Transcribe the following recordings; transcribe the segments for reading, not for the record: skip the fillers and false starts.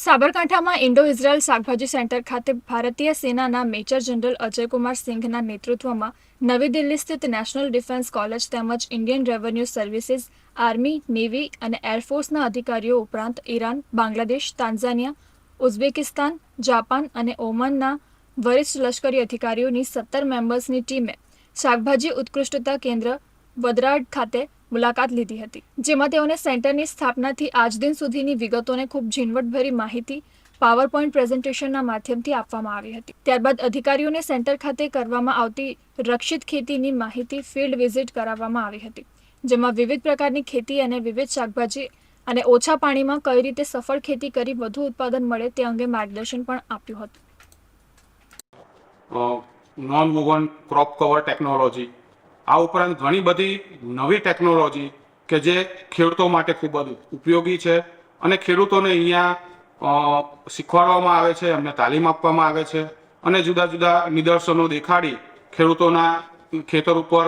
સાબરકાંઠામાં Indo Israel શાકભાજી centre ખાતે ભારતીય સેનાના મેજર જનરલ અજયકુમાર સિંઘના નેતૃત્વમાં નવી દિલ્હી સ્થિત નેશનલ ડિફેન્સ કોલેજ તેમજ Indian revenue services, army, navy અને એરફોર્સના અધિકારીઓ ઉપરાંત Iran, Bangladesh, Tanzania, Uzbekistan, Japan અને ઓમાનના વરિષ્ઠ લશ્કરી અધિકારીઓની 17 મેમ્બર્સની ટીમે શાકભાજી ઉત્કૃષ્ટતા કેન્દ્ર વદરાડ ખાતે મુલાકાત લીધી હતી, જેમાં તેઓને સેન્ટરની સ્થાપનાથી આજ દિન સુધીની વિગતોને ખૂબ ઝીણવટભરી માહિતી પાવરપોઈન્ટ પ્રેઝન્ટેશનના માધ્યમથી આપવામાં આવી હતી. ત્યારબાદ અધિકારીઓને સેન્ટર ખાતે કરવામાં આવતી રક્ષિત ખેતીની માહિતી ફિલ્ડ વિઝિટ કરાવવામાં આવી હતી, જેમાં વિવિધ પ્રકારની ખેતી અને વિવિધ શાકભાજી અને ઓછા પાણીમાં કઈ રીતે સફળ ખેતી કરી વધુ ઉત્પાદન મળે તે અંગે માર્ગદર્શન પણ આપ્યું હતું. Non woven crop cover technology, આ ઉપરાંત ઘણી બધી નવી ટેકનોલોજી કે જે ખેડૂતો માટે ખૂબ જ ઉપયોગી છે અને ખેડૂતોને અહીંયા શીખવાડવામાં આવે છે, એમને તાલીમ આપવામાં આવે છે અને જુદા જુદા નિદર્શનો દેખાડી ખેડૂતોના ખેતર ઉપર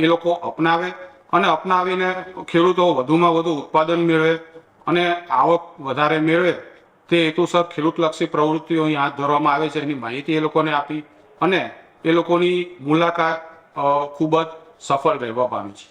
એ લોકો અપનાવે અને અપનાવીને ખેડૂતો વધુમાં વધુ ઉત્પાદન મેળવે અને આવક વધારે મેળવે તે હેતુસર ખેડૂતલક્ષી પ્રવૃત્તિઓ અહીં હાથ ધરવામાં આવે છે. એની માહિતી એ લોકોને આપી અને એ લોકોની મુલાકાત ખૂબ જ સફળ રહેવા પામી છે.